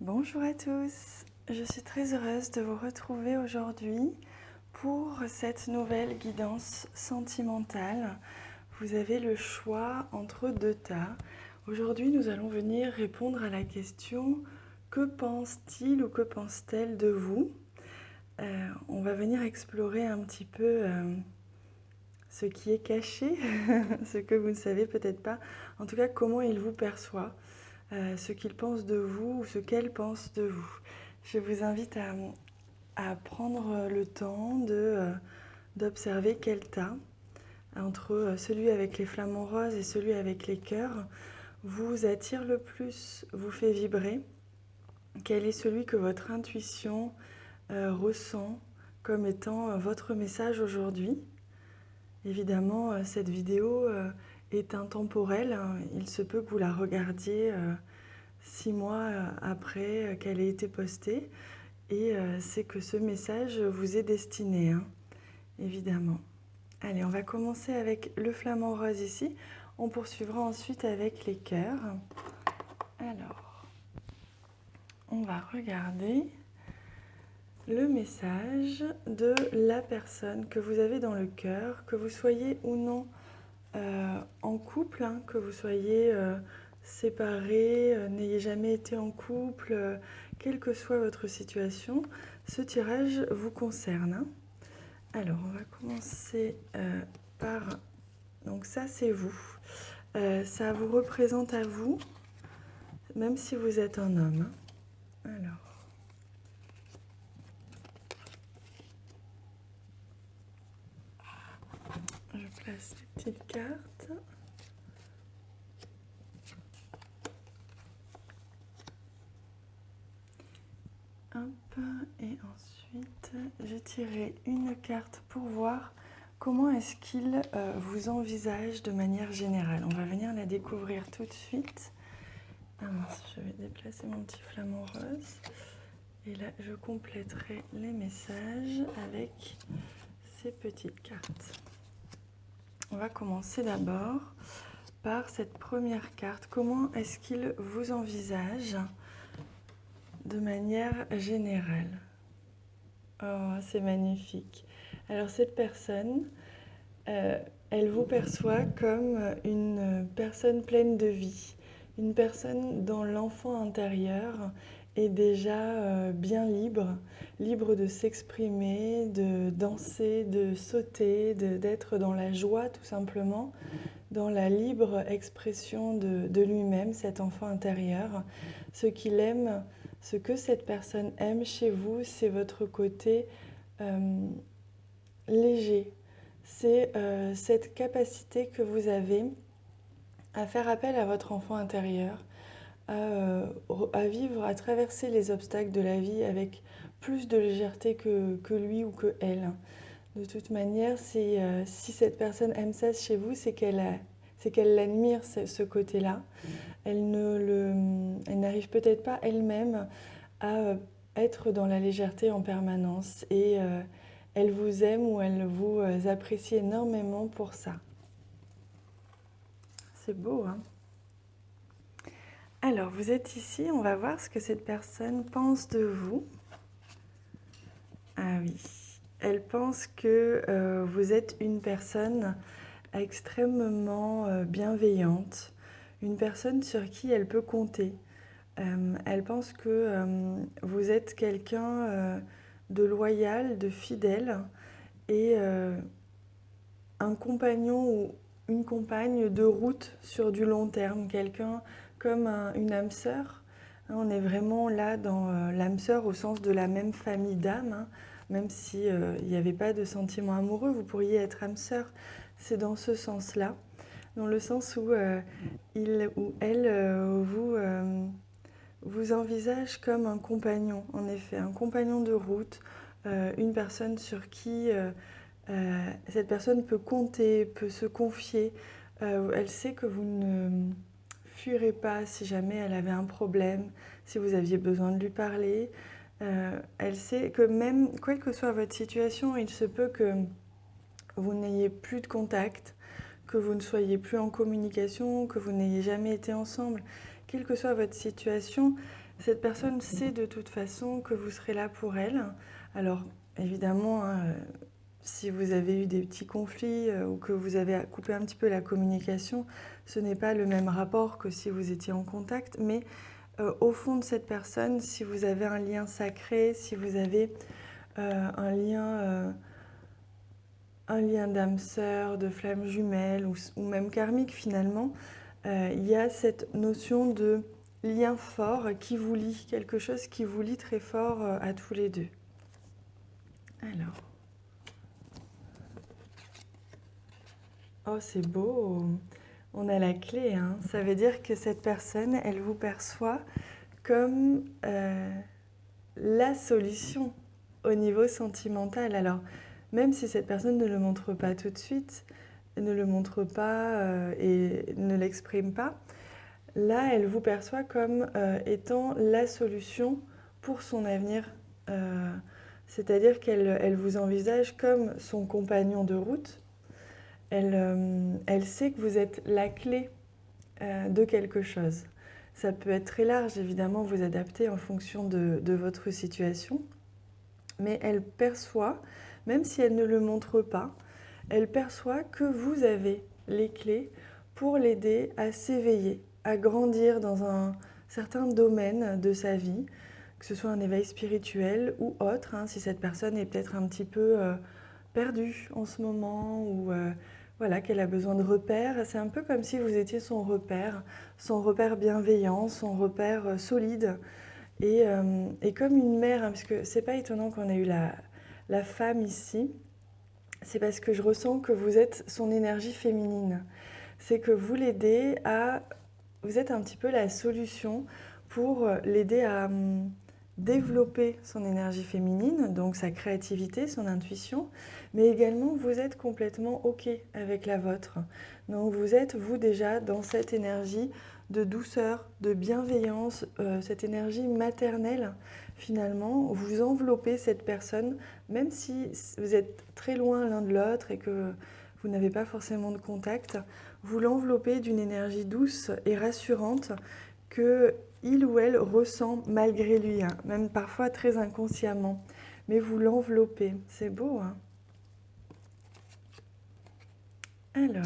Bonjour à tous, je suis très heureuse de vous retrouver aujourd'hui pour cette nouvelle guidance sentimentale. Vous avez le choix entre deux tas. Aujourd'hui, nous allons venir répondre à la question « Que pense-t-il ou que pense-t-elle de vous ?» On va venir explorer un petit peu ce qui est caché, ce que vous ne savez peut-être pas, en tout cas comment il vous perçoit. Ce qu'il pense de vous ou ce qu'elle pense de vous. Je vous invite à prendre le temps d'observer quel tas, entre celui avec les flamants roses et celui avec les cœurs, vous attire le plus, vous fait vibrer. Quel est celui que votre intuition ressent comme étant votre message aujourd'hui? Évidemment, cette vidéo est intemporelle. Il se peut que vous la regardiez 6 mois après qu'elle ait été postée. Et c'est que ce message vous est destiné, hein, évidemment. Allez, on va commencer avec le flamant rose ici. On poursuivra ensuite avec les cœurs. Alors, on va regarder le message de la personne que vous avez dans le cœur, que vous soyez ou non en couple, hein, que vous soyez séparés, n'ayez jamais été en couple, quelle que soit votre situation, ce tirage vous concerne, hein. Alors, on va commencer par... Donc ça, c'est vous. Ça vous représente à vous, même si vous êtes un homme, hein. Alors... Je place les petites cartes. Hop, et ensuite, j'ai tiré une carte pour voir comment est-ce qu'il vous envisage de manière générale. On va venir la découvrir tout de suite. Ah mince, je vais déplacer mon petit flamant rose. Et là, je compléterai les messages avec ces petites cartes. On va commencer d'abord par cette première carte. Comment est-ce qu'il vous envisage de manière générale? Oh, c'est magnifique. Alors cette personne, elle vous perçoit comme une personne pleine de vie, une personne dont l'enfant intérieur est déjà bien libre, libre de s'exprimer, de danser, de sauter, d'être dans la joie tout simplement, dans la libre expression de lui-même, cet enfant intérieur. Ce qu'il aime, ce que cette personne aime chez vous, c'est votre côté léger. C'est cette capacité que vous avez à faire appel à votre enfant intérieur, à vivre, à traverser les obstacles de la vie avec plus de légèreté que lui ou que elle. De toute manière, si cette personne aime ça chez vous, c'est qu'elle admire ce côté-là. Elle n'arrive peut-être pas elle-même à être dans la légèreté en permanence et elle vous aime ou elle vous apprécie énormément pour ça. C'est beau, hein? Alors, vous êtes ici, on va voir ce que cette personne pense de vous. Ah oui, elle pense que vous êtes une personne extrêmement bienveillante, une personne sur qui elle peut compter. Elle pense que vous êtes quelqu'un de loyal, de fidèle et un compagnon ou une compagne de route sur du long terme, quelqu'un comme une âme sœur. On est vraiment là dans l'âme sœur au sens de la même famille d'âme, hein. Même si il n'y avait pas de sentiment amoureux, vous pourriez être âme sœur. C'est dans ce sens-là, dans le sens où il ou elle vous envisage comme un compagnon, en effet, un compagnon de route, une personne sur qui cette personne peut compter, peut se confier. Elle sait que vous ne fuirez pas si jamais elle avait un problème, si vous aviez besoin de lui parler. Elle sait que même, quelle que soit votre situation, il se peut que vous n'ayez plus de contact, que vous ne soyez plus en communication, que vous n'ayez jamais été ensemble. Quelle que soit votre situation, Cette personne sait de toute façon que vous serez là pour elle. Alors, évidemment, hein, si vous avez eu des petits conflits ou que vous avez coupé un petit peu la communication, ce n'est pas le même rapport que si vous étiez en contact. Mais au fond de cette personne, si vous avez un lien sacré, si vous avez un lien d'âme sœur, de flamme jumelle ou même karmique finalement, il y a cette notion de lien fort qui vous lie, quelque chose qui vous lie très fort à tous les deux. Alors. Oh, c'est beau. On a la clé, hein. Ça veut dire que cette personne, elle vous perçoit comme la solution au niveau sentimental. Alors, même si cette personne ne le montre pas tout de suite, ne le montre pas et ne l'exprime pas, là, elle vous perçoit comme étant la solution pour son avenir. C'est-à-dire qu'elle vous envisage comme son compagnon de route. Elle sait que vous êtes la clé de quelque chose. Ça peut être très large, évidemment, vous adaptez en fonction de votre situation, mais elle perçoit, même si elle ne le montre pas, elle perçoit que vous avez les clés pour l'aider à s'éveiller, à grandir dans un certain domaine de sa vie, que ce soit un éveil spirituel ou autre, hein, si cette personne est peut-être un petit peu perdue en ce moment ou voilà, qu'elle a besoin de repères. C'est un peu comme si vous étiez son repère bienveillant, son repère solide. Et comme une mère, hein, parce que c'est pas étonnant qu'on ait eu la femme ici, c'est parce que je ressens que vous êtes son énergie féminine. C'est que vous l'aidez à... Vous êtes un petit peu la solution pour l'aider à développer son énergie féminine, donc sa créativité, son intuition, mais également vous êtes complètement OK avec la vôtre. Donc vous êtes, vous déjà, dans cette énergie de douceur, de bienveillance, cette énergie maternelle, finalement, vous enveloppez cette personne, même si vous êtes très loin l'un de l'autre et que vous n'avez pas forcément de contact, vous l'enveloppez d'une énergie douce et rassurante que il ou elle ressent malgré lui, hein, même parfois très inconsciemment. Mais vous l'enveloppez, c'est beau, hein? Alors,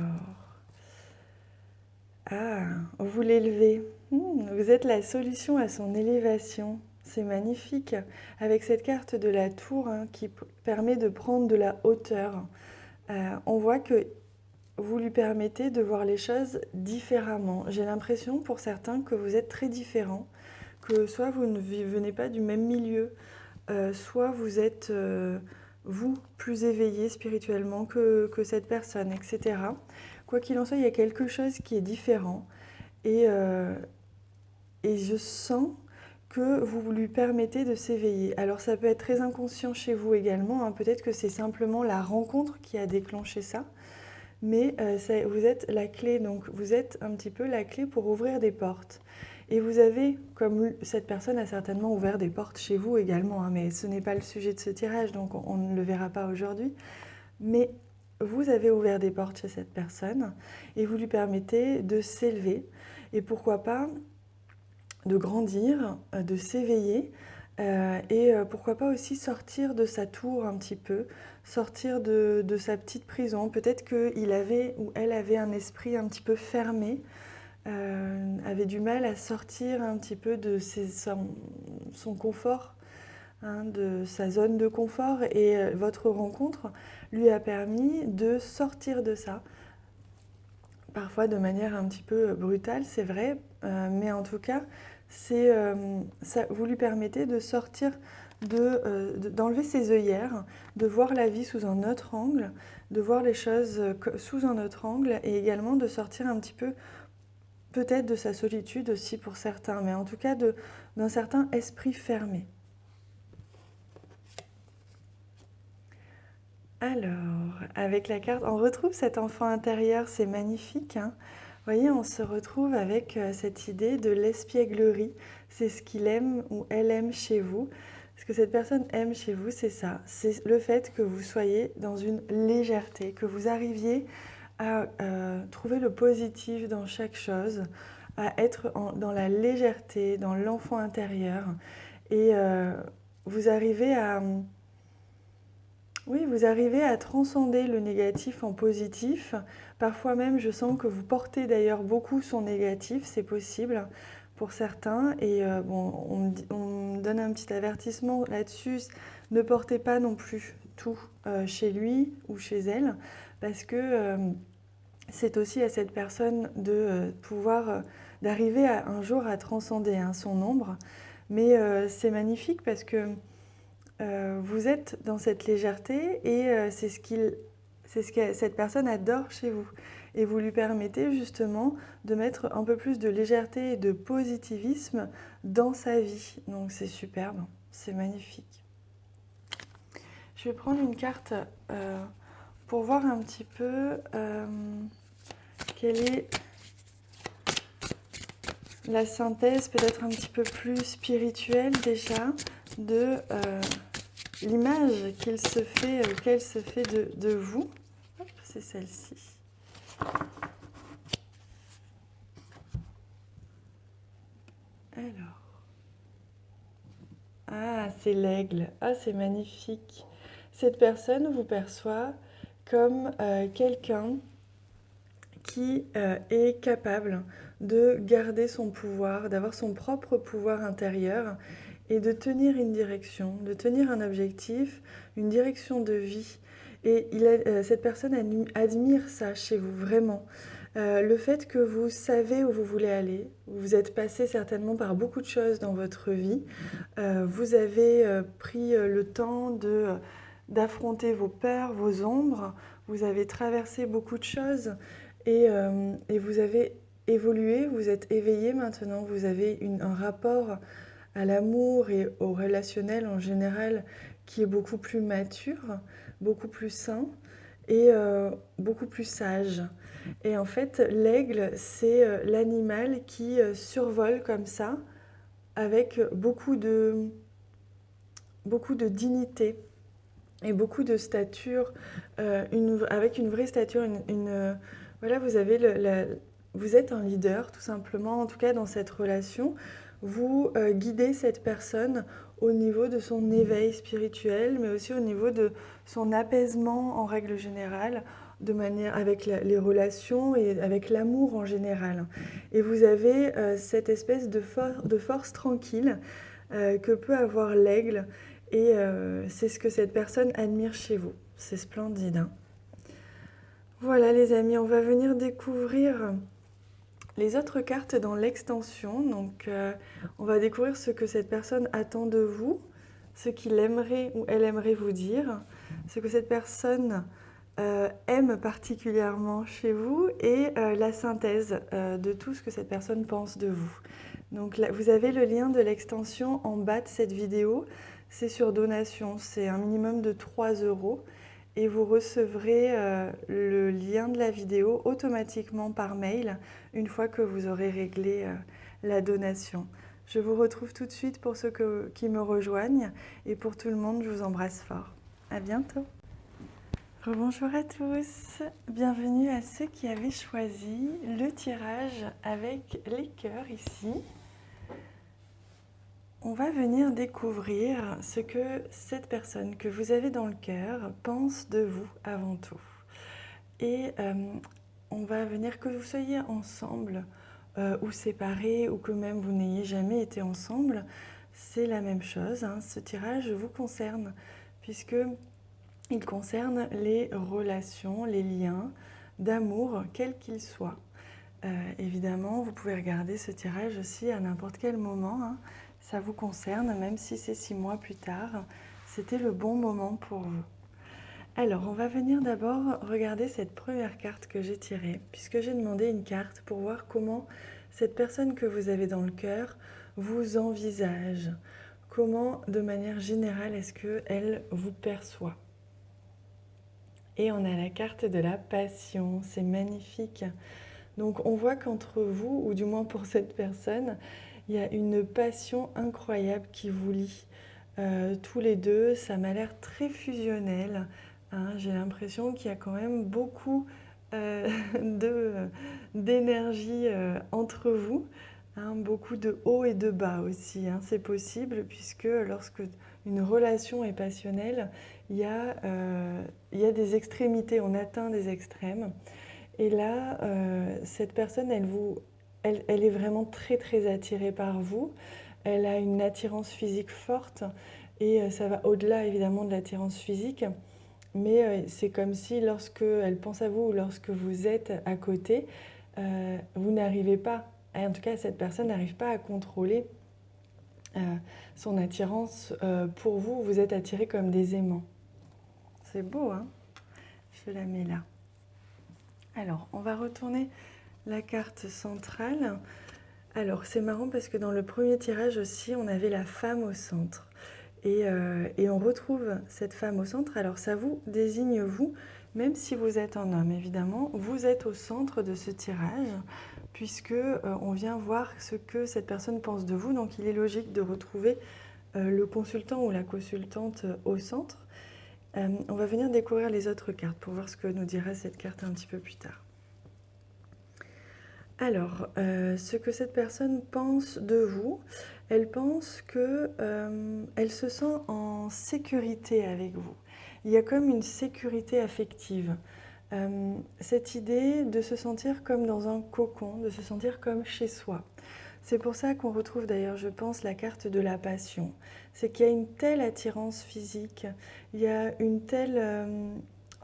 vous l'élevez. Vous êtes la solution à son élévation. C'est magnifique. Avec cette carte de la tour hein, qui permet de prendre de la hauteur, on voit que vous lui permettez de voir les choses différemment. J'ai l'impression pour certains que vous êtes très différents, que soit vous ne venez pas du même milieu, soit vous êtes, vous, plus éveillé spirituellement que cette personne, etc. Quoi qu'il en soit, il y a quelque chose qui est différent. Et, et je sens que vous lui permettez de s'éveiller. Alors ça peut être très inconscient chez vous également, hein. Peut-être que c'est simplement la rencontre qui a déclenché ça. Mais vous êtes la clé, donc vous êtes un petit peu la clé pour ouvrir des portes. Et vous avez, comme cette personne a certainement ouvert des portes chez vous également, hein, mais ce n'est pas le sujet de ce tirage, donc on ne le verra pas aujourd'hui. Mais vous avez ouvert des portes chez cette personne et vous lui permettez de s'élever et pourquoi pas de grandir, de s'éveiller et pourquoi pas aussi sortir de sa tour un petit peu, sortir de sa petite prison. Peut-être qu'il avait ou elle avait un esprit un petit peu fermé, avait du mal à sortir un petit peu de son confort, hein, de sa zone de confort. Et votre rencontre lui a permis de sortir de ça. Parfois de manière un petit peu brutale, c'est vrai, mais en tout cas, vous lui permettez de sortir, d'enlever ses œillères, de voir la vie sous un autre angle, de voir les choses sous un autre angle et également de sortir un petit peu peut-être de sa solitude aussi pour certains, mais en tout cas d'un certain esprit fermé. Alors, avec la carte, on retrouve cet enfant intérieur, c'est magnifique, hein. Vous voyez, on se retrouve avec cette idée de l'espièglerie. C'est ce qu'il aime ou elle aime chez vous. Ce que cette personne aime chez vous, c'est ça. C'est le fait que vous soyez dans une légèreté, que vous arriviez à trouver le positif dans chaque chose, à être dans la légèreté, dans l'enfant intérieur. Et vous arrivez à... Oui, vous arrivez à transcender le négatif en positif. Parfois même, je sens que vous portez d'ailleurs beaucoup son négatif, c'est possible pour certains. Et bon, on me donne un petit avertissement là-dessus. Ne portez pas non plus tout chez lui ou chez elle, parce que c'est aussi à cette personne de pouvoir, d'arriver un jour à transcender son ombre. Mais c'est magnifique parce que vous êtes dans cette légèreté et c'est ce que cette personne adore chez vous. Et vous lui permettez justement de mettre un peu plus de légèreté et de positivisme dans sa vie. Donc c'est superbe, c'est magnifique. Je vais prendre une carte pour voir un petit peu quelle est la synthèse, peut-être un petit peu plus spirituelle déjà, de l'image qu'elle se fait de vous. Hop, c'est celle-ci. Alors. Ah, c'est l'aigle. Ah, c'est magnifique. Cette personne vous perçoit comme quelqu'un qui est capable de garder son pouvoir, d'avoir son propre pouvoir intérieur et de tenir une direction, de tenir un objectif, une direction de vie. Et cette personne admire ça chez vous, vraiment. Le fait que vous savez où vous voulez aller, vous êtes passé certainement par beaucoup de choses dans votre vie, vous avez pris le temps d'affronter vos peurs, vos ombres, vous avez traversé beaucoup de choses et vous avez évolué, vous êtes éveillé maintenant, vous avez un rapport à l'amour et au relationnel en général qui est beaucoup plus mature, beaucoup plus sain et beaucoup plus sage. Et en fait, l'aigle, c'est l'animal qui survole comme ça, avec beaucoup de dignité et beaucoup de stature, avec une vraie stature. Voilà, vous êtes un leader, tout simplement, en tout cas dans cette relation. Vous guidez cette personne au niveau de son éveil spirituel, mais aussi au niveau de son apaisement en règle générale, de manière avec les relations et avec l'amour en général. Et vous avez cette espèce de force tranquille que peut avoir l'aigle, et c'est ce que cette personne admire chez vous. C'est splendide, hein. Voilà les amis, on va venir découvrir les autres cartes dans l'extension. Donc on va découvrir ce que cette personne attend de vous, ce qu'il aimerait ou elle aimerait vous dire, ce que cette personne aime particulièrement chez vous et la synthèse de tout ce que cette personne pense de vous. Donc là, vous avez le lien de l'extension en bas de cette vidéo. C'est sur donation, c'est un minimum de 3 € et vous recevrez le lien de la vidéo automatiquement par mail une fois que vous aurez réglé la donation. Je vous retrouve tout de suite pour ceux qui me rejoignent et pour tout le monde, je vous embrasse fort. À bientôt. Rebonjour à tous, bienvenue à ceux qui avaient choisi le tirage avec les cœurs ici. On va venir découvrir ce que cette personne que vous avez dans le cœur pense de vous avant tout. Et on va venir, que vous soyez ensemble ou séparés ou que même vous n'ayez jamais été ensemble, c'est la même chose, hein. Ce tirage vous concerne puisque il concerne les relations, les liens d'amour, quels qu'ils soient. Évidemment, vous pouvez regarder ce tirage aussi à n'importe quel moment, hein. Ça vous concerne, même si c'est 6 mois plus tard. C'était le bon moment pour vous. Alors, on va venir d'abord regarder cette première carte que j'ai tirée, puisque j'ai demandé une carte pour voir comment cette personne que vous avez dans le cœur vous envisage. Comment, de manière générale, est-ce qu'elle vous perçoit? Et on a la carte de la passion, c'est magnifique. Donc on voit qu'entre vous, ou du moins pour cette personne, il y a une passion incroyable qui vous lie. Tous les deux, ça m'a l'air très fusionnel, hein. J'ai l'impression qu'il y a quand même beaucoup euh, de- d'énergie entre vous, hein, beaucoup de haut et de bas aussi, hein, c'est possible puisque lorsque une relation est passionnelle, il y a des extrémités, on atteint des extrêmes. Et là, cette personne, elle est vraiment très très attirée par vous. Elle a une attirance physique forte et ça va au-delà évidemment de l'attirance physique. Mais c'est comme si lorsque elle pense à vous ou lorsque vous êtes à côté, vous n'arrivez pas, en tout cas cette personne n'arrive pas à contrôler euh, son attirance pour vous. Vous êtes attiré comme des aimants. C'est beau, hein? Je la mets là. Alors, on va retourner la carte centrale. Alors, c'est marrant parce que dans le premier tirage aussi, on avait la femme au centre. Et on retrouve cette femme au centre. Alors, ça vous désigne vous, même si vous êtes un homme, évidemment, vous êtes au centre de ce tirage, puisque on vient voir ce que cette personne pense de vous. Donc, il est logique de retrouver le consultant ou la consultante au centre. On va venir découvrir les autres cartes pour voir ce que nous dira cette carte un petit peu plus tard. Alors, ce que cette personne pense de vous, elle pense que elle se sent en sécurité avec vous. Il y a comme une sécurité affective. Cette idée de se sentir comme dans un cocon, de se sentir comme chez soi. C'est pour ça qu'on retrouve d'ailleurs, je pense, la carte de la passion. C'est qu'il y a une telle attirance physique, il y a une telle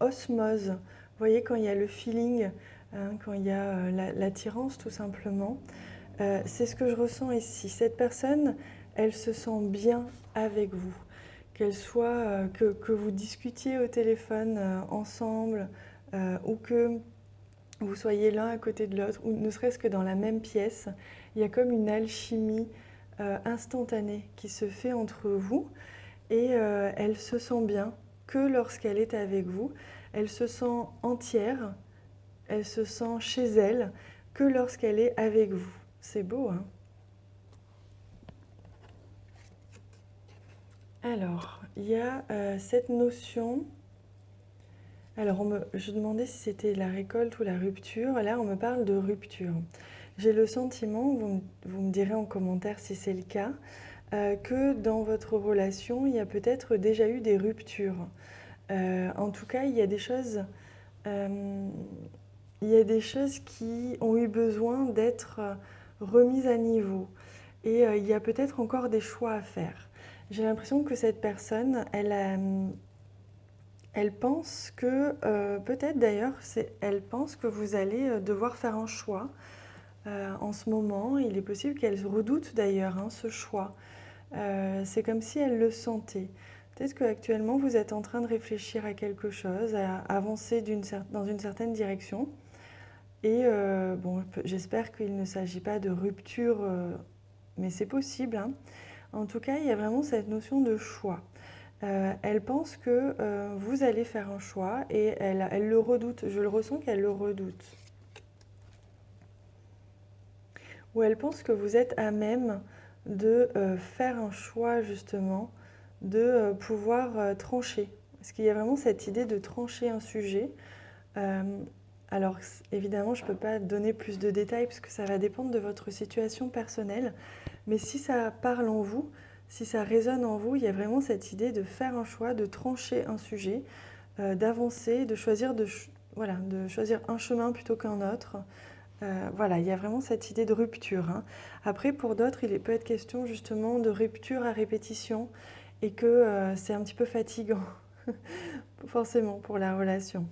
osmose. Vous voyez, quand il y a le feeling, hein, quand il y a l'attirance tout simplement. C'est ce que je ressens ici. Cette personne, elle se sent bien avec vous. Qu'elle soit, que vous discutiez au téléphone ensemble ou que vous soyez l'un à côté de l'autre, ou ne serait-ce que dans la même pièce, il y a comme une alchimie instantanée qui se fait entre vous et elle se sent bien que lorsqu'elle est avec vous. Elle se sent entière, elle se sent chez elle que lorsqu'elle est avec vous. C'est beau, hein? Alors, il y a cette notion. Alors, je demandais si c'était la récolte ou la rupture. Là, on me parle de rupture. J'ai le sentiment, vous me direz en commentaire si c'est le cas, que dans votre relation, il y a peut-être déjà eu des ruptures. En tout cas, euh, il y a des choses qui ont eu besoin d'être remises à niveau. Et il y a peut-être encore des choix à faire. J'ai l'impression que cette personne, elle pense que, peut-être d'ailleurs, elle pense que vous allez devoir faire un choix. En ce moment, il est possible qu'elle redoute d'ailleurs hein, ce choix. C'est comme si elle le sentait. Peut-être qu'actuellement, vous êtes en train de réfléchir à quelque chose, à avancer dans une certaine direction. Et bon, j'espère qu'il ne s'agit pas de rupture, mais c'est possible, hein. En tout cas, il y a vraiment cette notion de choix. Elle pense que vous allez faire un choix et elle le redoute. Je le ressens qu'elle le redoute. Ou elle pense que vous êtes à même de faire un choix justement, de pouvoir trancher. Parce qu'il y a vraiment cette idée de trancher un sujet. Euh, alors évidemment, je ne peux pas donner plus de détails parce que ça va dépendre de votre situation personnelle. Mais si ça parle en vous, si ça résonne en vous, il y a vraiment cette idée de faire un choix, de trancher un sujet, d'avancer, voilà, de choisir un chemin plutôt qu'un autre. Voilà, il y a vraiment cette idée de rupture, hein. Après, pour d'autres, il peut être question justement de rupture à répétition et que c'est un petit peu fatigant, forcément, pour la relation.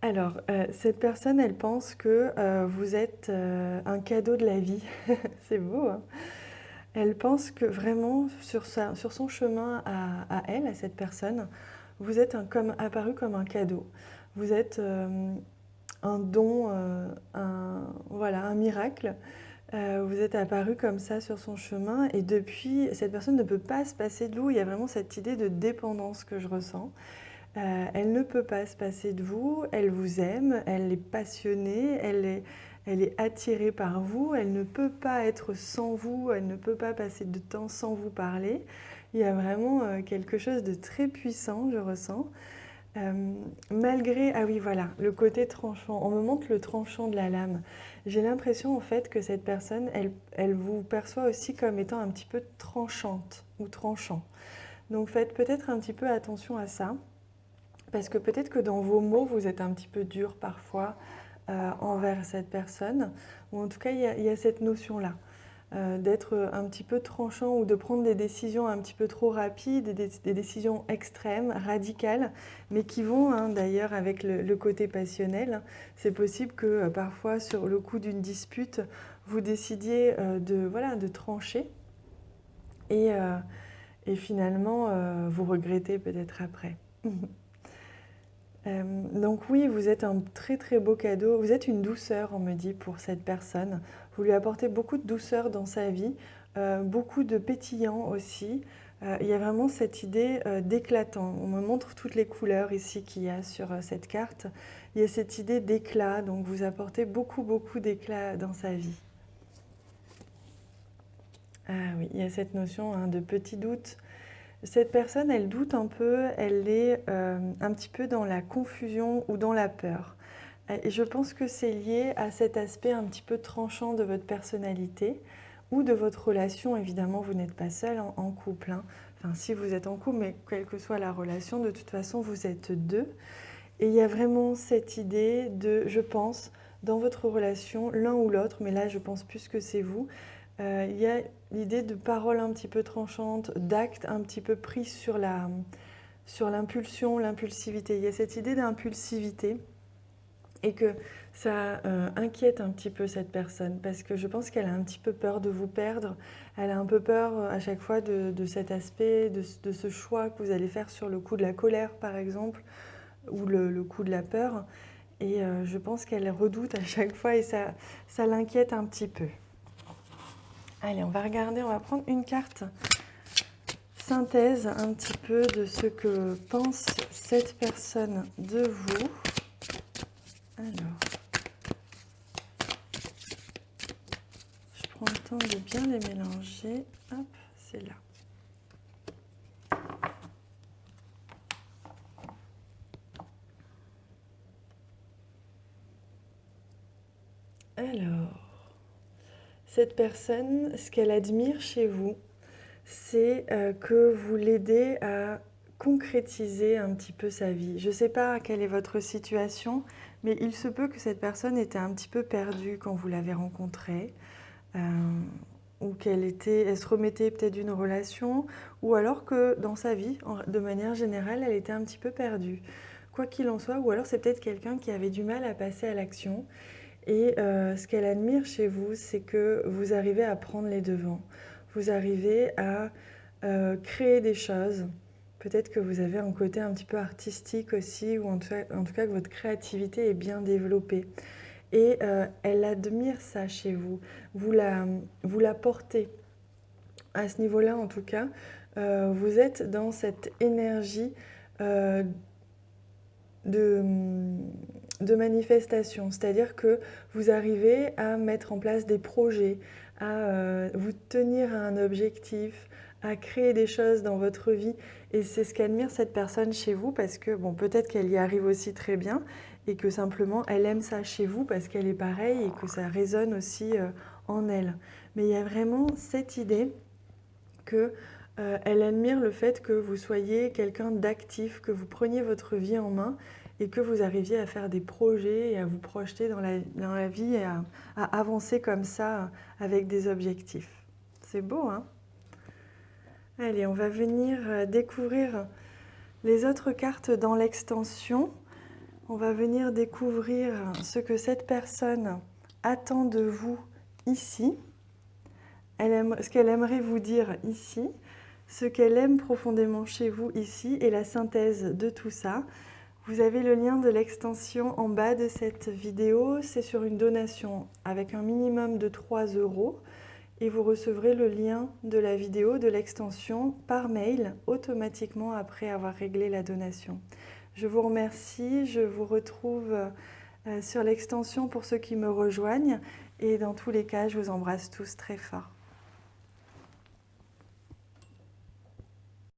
Alors, cette personne, elle pense que vous êtes un cadeau de la vie. C'est beau, hein? Elle pense que vraiment, sur son chemin à elle, à cette personne, vous êtes apparu comme un cadeau. Vous êtes un don, voilà, un miracle. Vous êtes apparu comme ça sur son chemin et depuis, cette personne ne peut pas se passer de vous. Il y a vraiment cette idée de dépendance que je ressens. Elle ne peut pas se passer de vous, elle vous aime, elle est passionnée, elle est attirée par vous, elle ne peut pas être sans vous, elle ne peut pas passer de temps sans vous parler. Il y a vraiment quelque chose de très puissant, je ressens. Malgré, ah oui voilà, le côté tranchant, on me montre le tranchant de la lame. J'ai l'impression en fait que cette personne, elle vous perçoit aussi comme étant un petit peu tranchante ou tranchant. Donc faites peut-être un petit peu attention à ça, parce que peut-être que dans vos mots, vous êtes un petit peu dur parfois envers cette personne, ou en tout cas il y a cette notion-là. D'être un petit peu tranchant ou de prendre des décisions un petit peu trop rapides, des décisions extrêmes, radicales, mais qui vont d'ailleurs avec le côté passionnel. C'est possible que parfois sur le coup d'une dispute, vous décidiez de trancher et finalement vous regrettez peut-être après. Donc oui, vous êtes un très très beau cadeau, vous êtes une douceur, on me dit, pour cette personne. Vous lui apportez beaucoup de douceur dans sa vie, beaucoup de pétillant aussi. Il y a vraiment cette idée d'éclatant. On me montre toutes les couleurs ici qu'il y a sur cette carte. Il y a cette idée d'éclat, donc vous apportez beaucoup beaucoup d'éclat dans sa vie. Ah oui, il y a cette notion de petit doute. Cette personne, elle doute un peu, elle est un petit peu dans la confusion ou dans la peur. Et je pense que c'est lié à cet aspect un petit peu tranchant de votre personnalité ou de votre relation. Évidemment, vous n'êtes pas seul en couple, hein. Enfin, si vous êtes en couple, mais quelle que soit la relation, de toute façon, vous êtes deux. Et il y a vraiment cette idée de, je pense, dans votre relation, l'un ou l'autre, mais là, je pense plus que c'est vous, il y a l'idée de paroles un petit peu tranchantes, d'actes un petit peu pris sur l'impulsion, l'impulsivité. Il y a cette idée d'impulsivité et que ça inquiète un petit peu cette personne parce que je pense qu'elle a un petit peu peur de vous perdre. Elle a un peu peur à chaque fois de cet aspect, de ce choix que vous allez faire sur le coup de la colère par exemple ou le coup de la peur. Et je pense qu'elle redoute à chaque fois et ça l'inquiète un petit peu. Allez, on va regarder, on va prendre une carte synthèse un petit peu de ce que pense cette personne de vous. Alors, je prends le temps de bien les mélanger. Hop, c'est là. Alors, cette personne, ce qu'elle admire chez vous, c'est que vous l'aidez à concrétiser un petit peu sa vie. Je ne sais pas quelle est votre situation, mais il se peut que cette personne était un petit peu perdue quand vous l'avez rencontrée, ou elle se remettait peut-être d'une relation, ou alors que dans sa vie, de manière générale, elle était un petit peu perdue. Quoi qu'il en soit, ou alors c'est peut-être quelqu'un qui avait du mal à passer à l'action. Et ce qu'elle admire chez vous, c'est que vous arrivez à prendre les devants. Vous arrivez à créer des choses. Peut-être que vous avez un côté un petit peu artistique aussi, ou en tout cas que votre créativité est bien développée. Et elle admire ça chez vous. Vous la portez. À ce niveau-là, en tout cas, vous êtes dans cette énergie de manifestation. C'est-à-dire que vous arrivez à mettre en place des projets, à vous tenir à un objectif, à créer des choses dans votre vie. Et c'est ce qu'admire cette personne chez vous parce que, bon, peut-être qu'elle y arrive aussi très bien et que simplement elle aime ça chez vous parce qu'elle est pareille et que ça résonne aussi en elle. Mais il y a vraiment cette idée que elle admire le fait que vous soyez quelqu'un d'actif, que vous preniez votre vie en main et que vous arriviez à faire des projets et à vous projeter dans la vie et à avancer comme ça avec des objectifs. C'est beau, hein? Allez, on va venir découvrir les autres cartes dans l'extension. On va venir découvrir ce que cette personne attend de vous ici, ce qu'elle aimerait vous dire ici, ce qu'elle aime profondément chez vous ici et la synthèse de tout ça. Vous avez le lien de l'extension en bas de cette vidéo. C'est sur une donation avec un minimum de 3 € et vous recevrez le lien de la vidéo de l'extension par mail automatiquement après avoir réglé la donation. Je vous remercie, je vous retrouve sur l'extension pour ceux qui me rejoignent et dans tous les cas, je vous embrasse tous très fort.